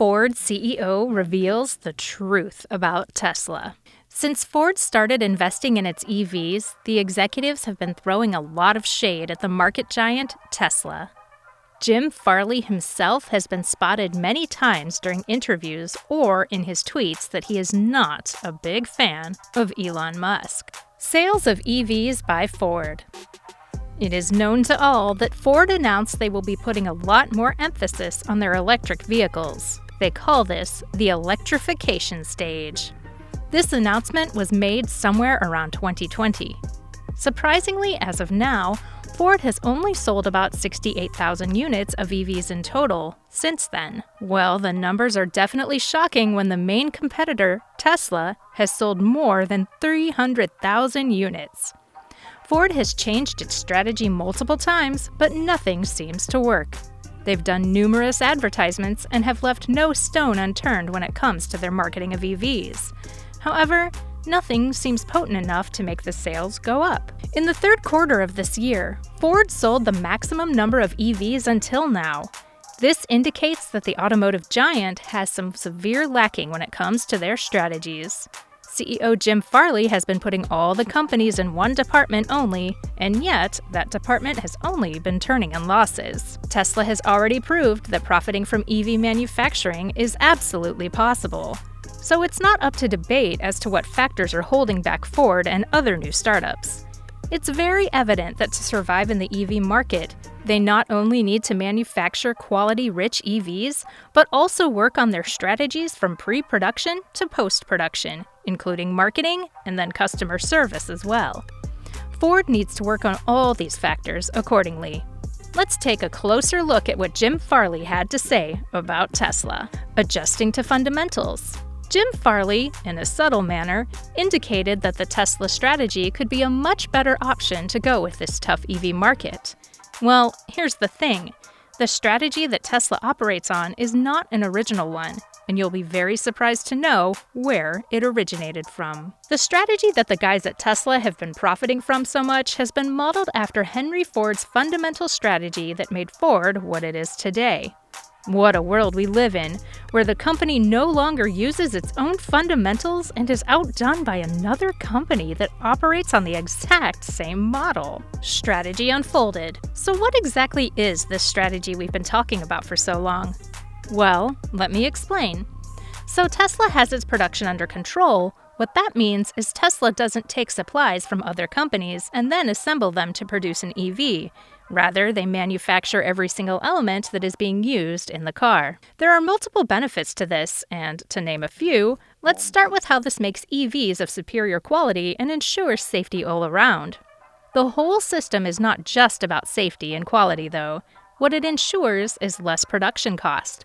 Ford CEO reveals the truth about Tesla. Since Ford started investing in its EVs, the executives have been throwing a lot of shade at the market giant Tesla. Jim Farley himself has been spotted many times during interviews or in his tweets that he is not a big fan of Elon Musk. Sales of EVs by Ford. It is known to all that Ford announced they will be putting a lot more emphasis on their electric vehicles. They call this the electrification stage. This announcement was made somewhere around 2020. Surprisingly, as of now, Ford has only sold about 68,000 units of EVs in total since then. Well, the numbers are definitely shocking when the main competitor, Tesla, has sold more than 300,000 units. Ford has changed its strategy multiple times, but nothing seems to work. They've done numerous advertisements and have left no stone unturned when it comes to their marketing of EVs. However, nothing seems potent enough to make the sales go up. In the third quarter of this year, Ford sold the maximum number of EVs until now. This indicates that the automotive giant has some severe lacking when it comes to their strategies. CEO Jim Farley has been putting all the companies in one department only, and yet that department has only been turning in losses. Tesla has already proved that profiting from EV manufacturing is absolutely possible. So it's not up to debate as to what factors are holding back Ford and other new startups. It's very evident that to survive in the EV market, they not only need to manufacture quality-rich EVs, but also work on their strategies from pre-production to post-production, including marketing and then customer service as well. Ford needs to work on all these factors accordingly. Let's take a closer look at what Jim Farley had to say about Tesla. Adjusting to fundamentals. Jim Farley, in a subtle manner, indicated that the Tesla strategy could be a much better option to go with this tough EV market. Well, here's the thing. The strategy that Tesla operates on is not an original one, and you'll be very surprised to know where it originated from. The strategy that the guys at Tesla have been profiting from so much has been modeled after Henry Ford's fundamental strategy that made Ford what it is today. What a world we live in, where the company no longer uses its own fundamentals and is outdone by another company that operates on the exact same model. Strategy unfolded. So what exactly is this strategy we've been talking about for so long? Well, let me explain. So Tesla has its production under control. What that means is Tesla doesn't take supplies from other companies and then assemble them to produce an EV. Rather, they manufacture every single element that is being used in the car. There are multiple benefits to this, and to name a few, let's start with how this makes EVs of superior quality and ensures safety all around. The whole system is not just about safety and quality, though. What it ensures is less production cost.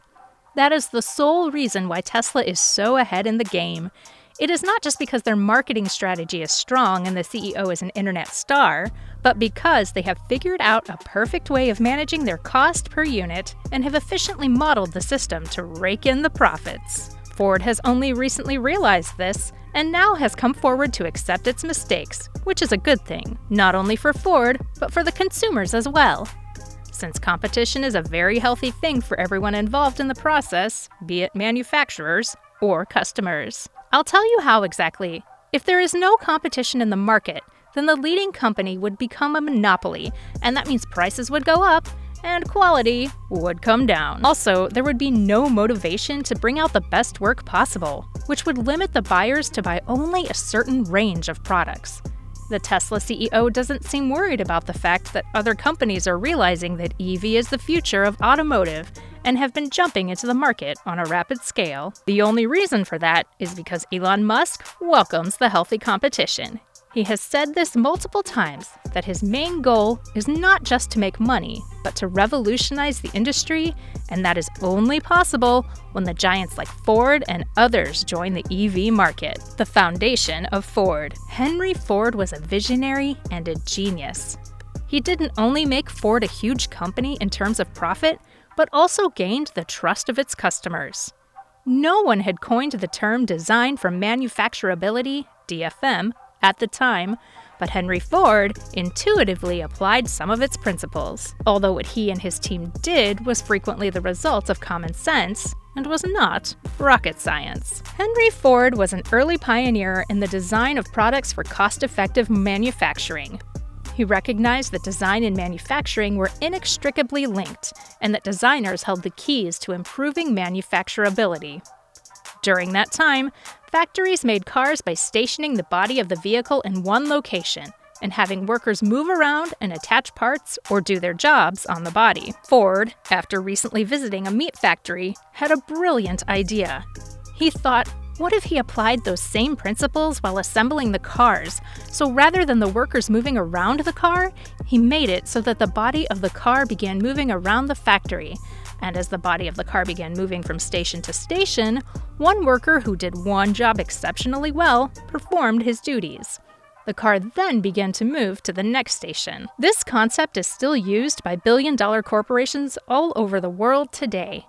That is the sole reason why Tesla is so ahead in the game. It is not just because their marketing strategy is strong and the CEO is an internet star, but because they have figured out a perfect way of managing their cost per unit and have efficiently modeled the system to rake in the profits. Ford has only recently realized this and now has come forward to accept its mistakes, which is a good thing, not only for Ford, but for the consumers as well. Since competition is a very healthy thing for everyone involved in the process, be it manufacturers or customers. I'll tell you how exactly. If there is no competition in the market, then the leading company would become a monopoly, and that means prices would go up and quality would come down. Also, there would be no motivation to bring out the best work possible, which would limit the buyers to buy only a certain range of products. The Tesla CEO doesn't seem worried about the fact that other companies are realizing that EV is the future of automotive and have been jumping into the market on a rapid scale. The only reason for that is because Elon Musk welcomes the healthy competition. He has said this multiple times, that his main goal is not just to make money, but to revolutionize the industry, and that is only possible when the giants like Ford and others join the EV market. The foundation of Ford. Henry Ford was a visionary and a genius. He didn't only make Ford a huge company in terms of profit, but also gained the trust of its customers. No one had coined the term design for manufacturability, DFM, at the time, but Henry Ford intuitively applied some of its principles, although what he and his team did was frequently the result of common sense and was not rocket science. Henry Ford was an early pioneer in the design of products for cost-effective manufacturing. He recognized that design and manufacturing were inextricably linked, and that designers held the keys to improving manufacturability. During that time, factories made cars by stationing the body of the vehicle in one location and having workers move around and attach parts or do their jobs on the body. Ford, after recently visiting a meat factory, had a brilliant idea. He thought, what if he applied those same principles while assembling the cars? So rather than the workers moving around the car, he made it so that the body of the car began moving around the factory. And as the body of the car began moving from station to station, one worker who did one job exceptionally well performed his duties. The car then began to move to the next station. This concept is still used by billion-dollar corporations all over the world today.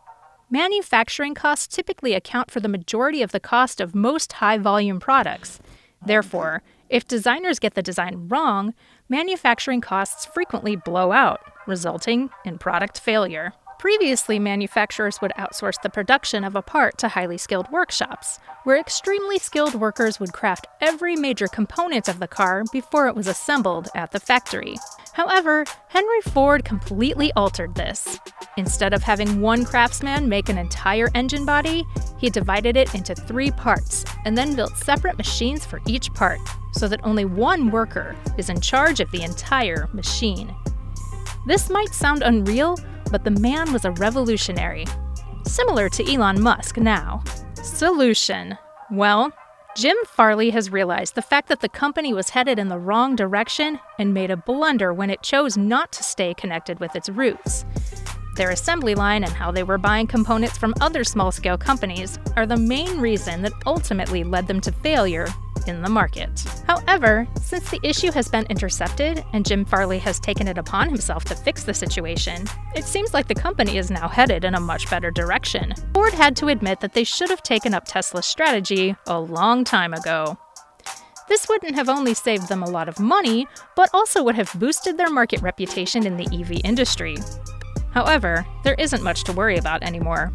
Manufacturing costs typically account for the majority of the cost of most high-volume products. Therefore, if designers get the design wrong, manufacturing costs frequently blow out, resulting in product failure. Previously, manufacturers would outsource the production of a part to highly skilled workshops, where extremely skilled workers would craft every major component of the car before it was assembled at the factory. However, Henry Ford completely altered this. Instead of having one craftsman make an entire engine body, he divided it into 3 parts and then built separate machines for each part, so that only one worker is in charge of the entire machine. This might sound unreal, but the man was a revolutionary. Similar to Elon Musk now. Solution. Well, Jim Farley has realized the fact that the company was headed in the wrong direction and made a blunder when it chose not to stay connected with its roots. Their assembly line and how they were buying components from other small-scale companies are the main reason that ultimately led them to failure in the market. However, since the issue has been intercepted and Jim Farley has taken it upon himself to fix the situation, it seems like the company is now headed in a much better direction. Ford had to admit that they should have taken up Tesla's strategy a long time ago. This wouldn't have only saved them a lot of money, but also would have boosted their market reputation in the EV industry. However, there isn't much to worry about anymore.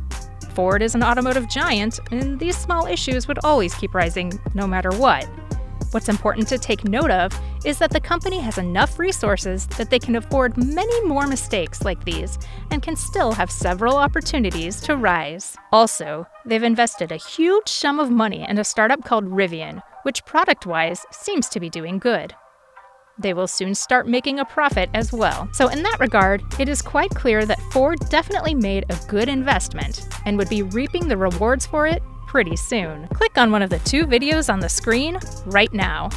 Ford is an automotive giant, and these small issues would always keep rising no matter what. What's important to take note of is that the company has enough resources that they can afford many more mistakes like these and can still have several opportunities to rise. Also, they've invested a huge sum of money in a startup called Rivian, which product-wise seems to be doing good. They will soon start making a profit as well. So in that regard, it is quite clear that Ford definitely made a good investment and would be reaping the rewards for it pretty soon. Click on one of the 2 videos on the screen right now.